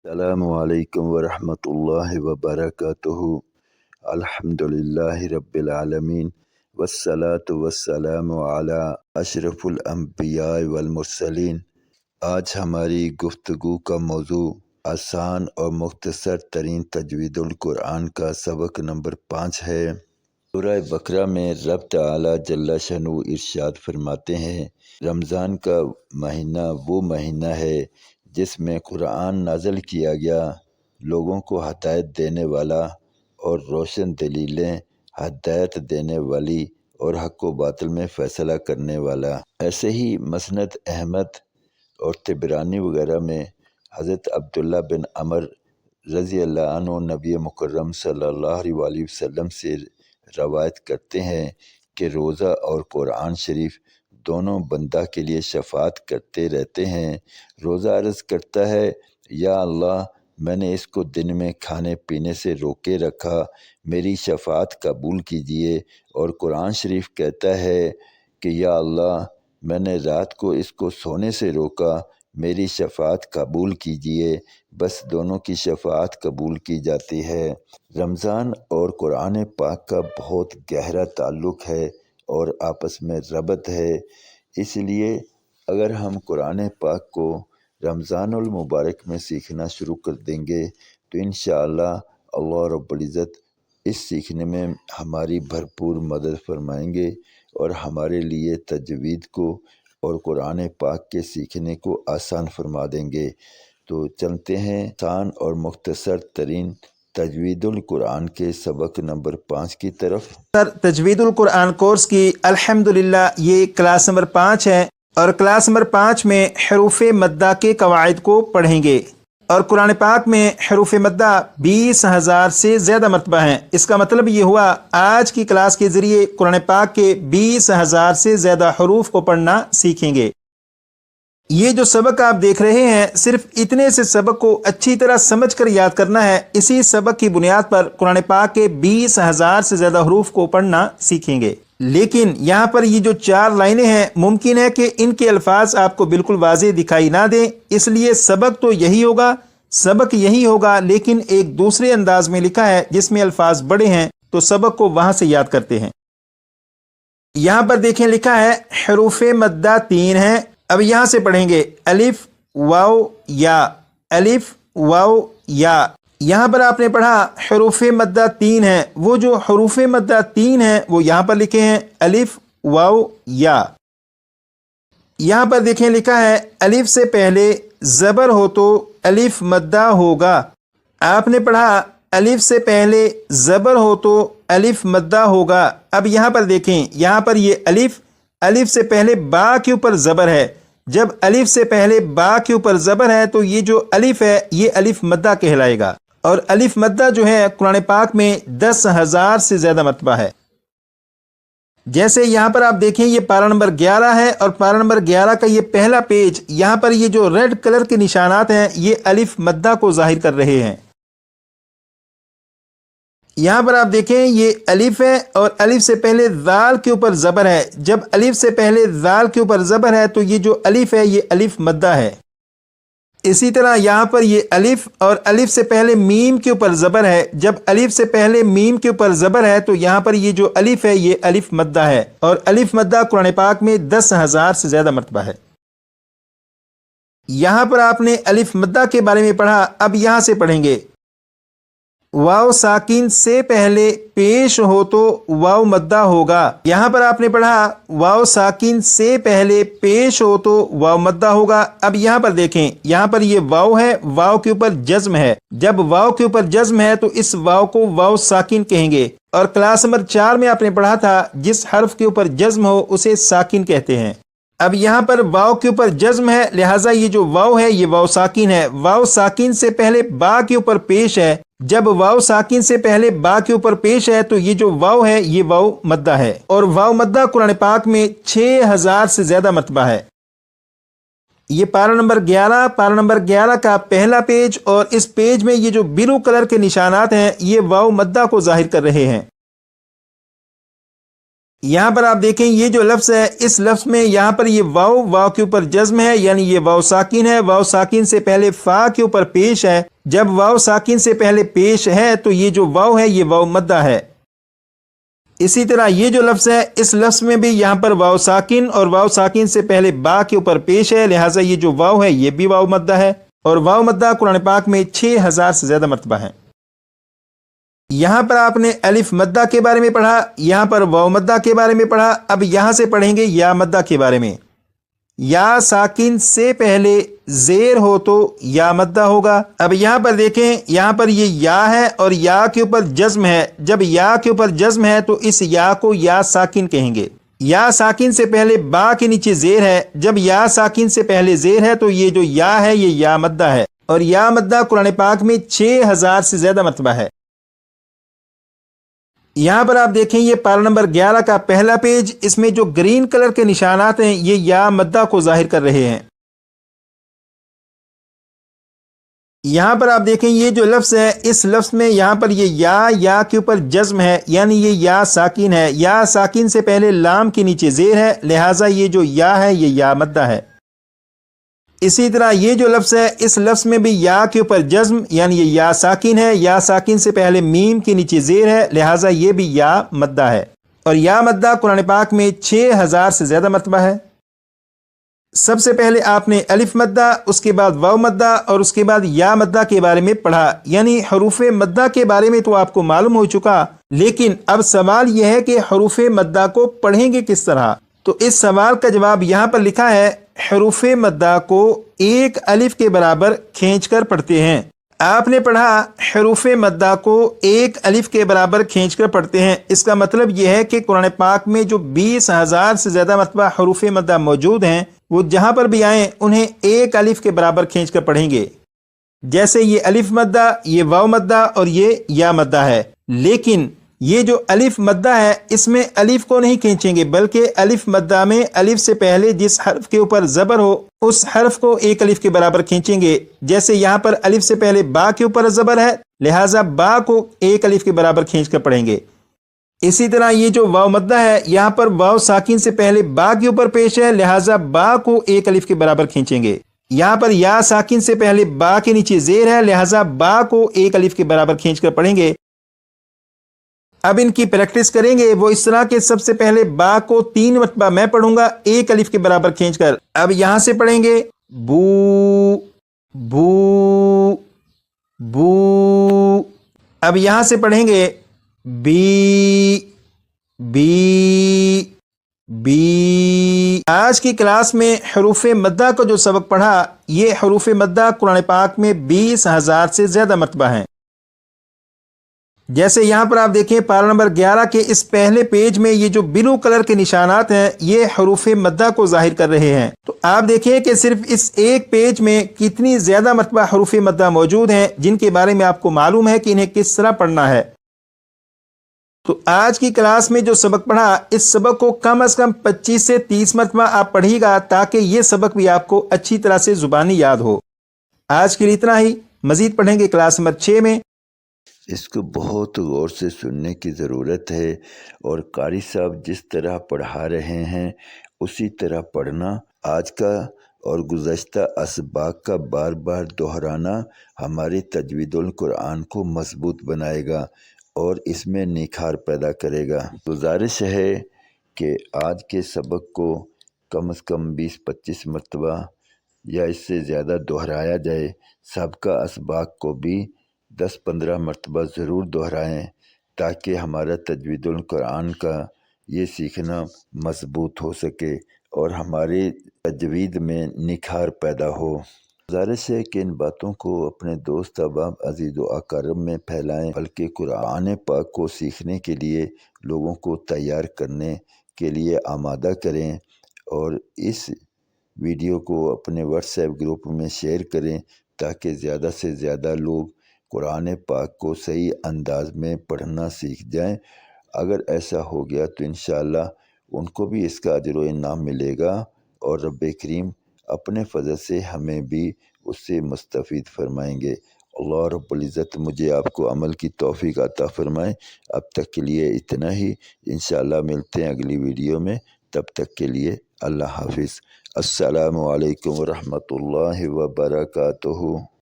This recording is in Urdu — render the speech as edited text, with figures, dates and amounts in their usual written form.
السلام علیکم ورحمۃ اللہ وبرکاتہ۔ الحمدللہ رب العالمین والصلاة والسلام علی اشرف الانبیاء والمرسلین۔ آج ہماری گفتگو کا موضوع آسان اور مختصر ترین تجوید القرآن کا سبق نمبر 5 ہے۔ سورہ بقرہ میں رب تعالی جل شانہ ارشاد فرماتے ہیں، رمضان کا مہینہ وہ مہینہ ہے جس میں قرآن نازل کیا گیا، لوگوں کو ہدایت دینے والا اور روشن دلیلیں ہدایت دینے والی اور حق و باطل میں فیصلہ کرنے والا۔ ایسے ہی مسند احمد اور طبرانی وغیرہ میں حضرت عبداللہ بن عمر رضی اللہ عنہ نبی مکرم صلی اللہ علیہ وسلم سے روایت کرتے ہیں کہ روزہ اور قرآن شریف دونوں بندہ کے لیے شفاعت کرتے رہتے ہیں۔ روزہ عرض کرتا ہے، یا اللہ، میں نے اس کو دن میں کھانے پینے سے روکے رکھا، میری شفاعت قبول کیجیے۔ اور قرآن شریف کہتا ہے کہ یا اللہ، میں نے رات کو اس کو سونے سے روکا، میری شفاعت قبول کیجیے۔ بس دونوں کی شفاعت قبول کی جاتی ہے۔ رمضان اور قرآن پاک کا بہت گہرا تعلق ہے اور آپس میں ربط ہے۔ اس لیے اگر ہم قرآن پاک کو رمضان المبارک میں سیکھنا شروع کر دیں گے تو انشاءاللہ اللہ رب العزت اس سیکھنے میں ہماری بھرپور مدد فرمائیں گے اور ہمارے لیے تجوید کو اور قرآن پاک کے سیکھنے کو آسان فرما دیں گے۔ تو چلتے ہیں آسان اور مختصر ترین تجوید القرآن کے سبق نمبر 5 کی طرف۔ تجوید القرآن کورس کی الحمدللہ یہ کلاس نمبر 5 ہے، اور کلاس نمبر 5 میں حروف مدہ کے قواعد کو پڑھیں گے۔ اور قرآن پاک میں حروف مدہ 20,000 سے زیادہ مرتبہ ہیں۔ اس کا مطلب یہ ہوا آج کی کلاس کے ذریعے قرآن پاک کے 20,000 سے زیادہ حروف کو پڑھنا سیکھیں گے۔ یہ جو سبق آپ دیکھ رہے ہیں، صرف اتنے سے سبق کو اچھی طرح سمجھ کر یاد کرنا ہے۔ اسی سبق کی بنیاد پر قرآن پاک کے 20,000 سے زیادہ حروف کو پڑھنا سیکھیں گے۔ لیکن یہاں پر یہ جو 4 لائنیں ہیں، ممکن ہے کہ ان کے الفاظ آپ کو بالکل واضح دکھائی نہ دیں، اس لیے سبق تو یہی ہوگا، لیکن ایک دوسرے انداز میں لکھا ہے جس میں الفاظ بڑے ہیں، تو سبق کو وہاں سے یاد کرتے ہیں۔ یہاں پر دیکھیں لکھا ہے حروف مدہ 3 ہیں۔ اب یہاں سے پڑھیں گے الف واو یا، الف واو یا۔ یہاں پر آپ نے پڑھا حروف مدہ 3 ہیں، وہ جو حروف مدہ 3 ہیں وہ یہاں پر لکھے ہیں الف واو یا۔ یہاں پر دیکھیں لکھا ہے الف سے پہلے زبر ہو تو الف مدہ ہوگا۔ آپ نے پڑھا الف سے پہلے زبر ہو تو الف مدہ ہوگا۔ اب یہاں پر دیکھیں، یہاں پر یہ الف سے پہلے با کے اوپر زبر ہے۔ جب الف سے پہلے با کے اوپر زبر ہے تو یہ جو الف ہے یہ الف مدہ کہلائے گا، اور الف مدہ جو ہے قرآن پاک میں 10,000 سے زیادہ مرتبہ ہے۔ جیسے یہاں پر آپ دیکھیں یہ پارہ نمبر 11 ہے، اور پارہ نمبر 11 کا یہ پہلا پیج، یہاں پر یہ جو ریڈ کلر کے نشانات ہیں یہ الف مدہ کو ظاہر کر رہے ہیں۔ یہاں پر آپ دیکھیں یہ الف ہے، اور الف سے پہلے ذال کے اوپر زبر ہے۔ جب الف سے پہلے ذال کے اوپر زبر ہے تو یہ جو الف ہے یہ الف مدہ ہے۔ اسی طرح یہاں پر یہ الف، اور الف سے پہلے میم کے اوپر زبر ہے۔ جب الف سے پہلے میم کے اوپر زبر ہے تو یہاں پر یہ جو الف ہے یہ الف مدہ ہے، اور الف مدہ قرآن پاک میں 10,000 سے زیادہ مرتبہ ہے۔ یہاں پر آپ نے الف مدہ کے بارے میں پڑھا، اب یہاں سے پڑھیں گے واو ساکن سے پہلے پیش ہو تو واو مدہ ہوگا۔ یہاں پر آپ نے پڑھا واو ساکن سے پہلے پیش ہو تو واو مدہ ہوگا۔ اب یہاں پر دیکھیں، یہاں پر یہ واو ہے، واو کے اوپر جزم ہے۔ جب واو کے اوپر جزم ہے تو اس واو کو واو ساکن کہیں گے، اور کلاس نمبر 4 میں آپ نے پڑھا تھا جس حرف کے اوپر جزم ہو اسے ساکن کہتے ہیں۔ اب یہاں پر واو کے اوپر جزم ہے، لہٰذا یہ جو واو ہے یہ واو ساکن ہے۔ واو ساکن سے پہلے با کے اوپر پیش ہے۔ جب واو ساکن سے پہلے با کے اوپر پیش ہے تو یہ جو واو ہے یہ واو مدہ ہے، اور واو مدہ قرآن پاک میں 6,000 سے زیادہ مرتبہ ہے۔ یہ پارہ نمبر 11 کا پہلا پیج، اور اس پیج میں یہ جو بلو کلر کے نشانات ہیں یہ واو مدہ کو ظاہر کر رہے ہیں۔ یہاں پر آپ دیکھیں یہ جو لفظ ہے اس لفظ میں یہاں پر یہ واو کے اوپر جزم ہے، یعنی یہ واو ساکن ہے، واو ساکن سے پہلے فا کے اوپر پیش ہے۔ جب واو ساکن سے پہلے پیش ہے تو یہ جو واو ہے یہ واو مدہ ہے۔ اسی طرح یہ جو لفظ ہے اس لفظ میں بھی یہاں پر واو ساکن اور واو ساکن سے پہلے با کے اوپر پیش ہے، لہٰذا یہ جو واو ہے یہ بھی واو مدہ ہے، اور واو مدہ قرآن پاک میں 6000 سے زیادہ مرتبہ ہے۔ یہاں پر آپ نے الف مدہ کے بارے میں پڑھا، یہاں پر واو مدہ کے بارے میں پڑھا، اب یہاں سے پڑھیں گے یا مدہ کے بارے میں۔ یا ساکن سے پہلے زیر ہو تو یا مدہ ہوگا۔ اب یہاں پر دیکھیں یہاں پر یہ یا ہے اور یا کے اوپر جزم ہے، جب یا کے اوپر جزم ہے تو اس یا کو یا ساکن کہیں گے۔ یا ساکن سے پہلے با کے نیچے زیر ہے، جب یا ساکن سے پہلے زیر ہے تو یہ جو یا ہے یہ یا مدہ ہے، اور یا مدہ قرآن پاک میں 6000 سے زیادہ مرتبہ ہے۔ یہاں پر آپ دیکھیں یہ پارہ نمبر 11 کا پہلا پیج، اس میں جو گرین کلر کے نشانات ہیں یہ یا مدہ کو ظاہر کر رہے ہیں۔ یہاں پر آپ دیکھیں یہ جو لفظ ہے اس لفظ میں یہاں پر یہ یا کے اوپر جزم ہے، یعنی یہ یا ساکن ہے، یا ساکن سے پہلے لام کے نیچے زیر ہے، لہٰذا یہ جو یا ہے یہ یا مدہ ہے۔ اسی طرح یہ جو لفظ ہے اس لفظ میں بھی یا کے اوپر جزم، یعنی یہ یا ساکن ہے، یا ساکن سے پہلے میم کے نیچے زیر ہے، لہٰذا یہ بھی یا مدہ ہے، اور یا مدہ قرآن پاک میں 6000 سے زیادہ مرتبہ ہے۔ سب سے پہلے آپ نے الف مدہ، اس کے بعد واو مدہ اور اس کے بعد یا مدہ کے بارے میں پڑھا، یعنی حروف مدہ کے بارے میں تو آپ کو معلوم ہو چکا، لیکن اب سوال یہ ہے کہ حروف مدہ کو پڑھیں گے کس طرح؟ تو اس سوال کا جواب یہاں پر لکھا ہے، حروف مدہ کو ایک الف کے برابر کھینچ کر پڑھتے ہیں۔ آپ نے پڑھا حروف مدہ کو ایک الف کے برابر کھینچ کر پڑھتے ہیں، اس کا مطلب یہ ہے کہ قرآن پاک میں جو 20,000 سے زیادہ مرتبہ حروف مدہ موجود ہیں وہ جہاں پر بھی آئیں انہیں ایک الف کے برابر کھینچ کر پڑھیں گے، جیسے یہ الف مدہ، یہ واو مدہ اور یہ یا مدہ ہے۔ لیکن یہ جو الف مدہ ہے اس میں الف کو نہیں کھینچیں گے، بلکہ الف مدہ میں الف سے پہلے جس حرف کے اوپر زبر ہو اس حرف کو ایک الف کے برابر کھینچیں گے، جیسے یہاں پر الف سے پہلے با کے اوپر زبر ہے، لہٰذا با کو ایک الف کے برابر کھینچ کر پڑھیں گے۔ اسی طرح یہ جو واو مدہ ہے یہاں پر واو ساکن سے پہلے با کے اوپر پیش ہے، لہٰذا با کو ایک الف کے برابر کھینچیں گے۔ یہاں پر یا ساکن سے پہلے با کے نیچے زیر ہے، لہٰذا با کو ایک الف کے برابر کھینچ کر پڑھیں گے۔ اب ان کی پریکٹس کریں گے وہ اس طرح کہ سب سے پہلے با کو 3 مرتبہ میں پڑھوں گا ایک الف کے برابر کھینچ کر۔ اب یہاں سے پڑھیں گے بو بو بو، اب یہاں سے پڑھیں گے بی بی بی۔ آج کی کلاس میں حروف مدہ کو جو سبق پڑھا یہ حروف مدہ قرآن پاک میں 20,000 سے زیادہ مرتبہ ہیں۔ جیسے یہاں پر آپ دیکھیں پارہ نمبر 11 کے اس پہلے پیج میں یہ جو بلو کلر کے نشانات ہیں یہ حروف مدہ کو ظاہر کر رہے ہیں۔ تو آپ دیکھیں کہ صرف اس ایک پیج میں کتنی زیادہ مرتبہ حروف مدہ موجود ہیں جن کے بارے میں آپ کو معلوم ہے کہ انہیں کس طرح پڑھنا ہے۔ تو آج کی کلاس میں جو سبق پڑھا اس سبق کو کم از کم 25 سے 30 مرتبہ آپ پڑھیے گا تاکہ یہ سبق بھی آپ کو اچھی طرح سے زبانی یاد ہو۔ آج کے لیے اتنا ہی، مزید پڑھیں گے کلاس نمبر 6 میں۔ اس کو بہت غور سے سننے کی ضرورت ہے، اور قاری صاحب جس طرح پڑھا رہے ہیں اسی طرح پڑھنا۔ آج کا اور گزشتہ اسباق کا بار بار دہرانا ہمارے تجوید القرآن کو مضبوط بنائے گا اور اس میں نکھار پیدا کرے گا۔ گزارش ہے کہ آج کے سبق کو کم از کم 20-25 مرتبہ یا اس سے زیادہ دہرایا جائے۔ سابقہ اسباق کو بھی 10-15 مرتبہ ضرور دہرائیں تاکہ ہمارا تجوید القرآن کا یہ سیکھنا مضبوط ہو سکے اور ہمارے تجوید میں نکھار پیدا ہو۔ گزارش ہے کہ ان باتوں کو اپنے دوست احباب عزیز و اقارب میں پھیلائیں، بلکہ قرآن پاک کو سیکھنے کے لیے لوگوں کو تیار کرنے کے لیے آمادہ کریں، اور اس ویڈیو کو اپنے واٹس ایپ گروپ میں شیئر کریں تاکہ زیادہ سے زیادہ لوگ قرآن پاک کو صحیح انداز میں پڑھنا سیکھ جائیں۔ اگر ایسا ہو گیا تو انشاءاللہ ان کو بھی اس کا اجر و انعام ملے گا، اور رب کریم اپنے فضل سے ہمیں بھی اس سے مستفید فرمائیں گے۔ اللہ رب العزت مجھے آپ کو عمل کی توفیق عطا فرمائے۔ اب تک کے لیے اتنا ہی، انشاءاللہ ملتے ہیں اگلی ویڈیو میں، تب تک کے لیے اللہ حافظ۔ السلام علیکم ورحمۃ اللہ وبرکاتہ۔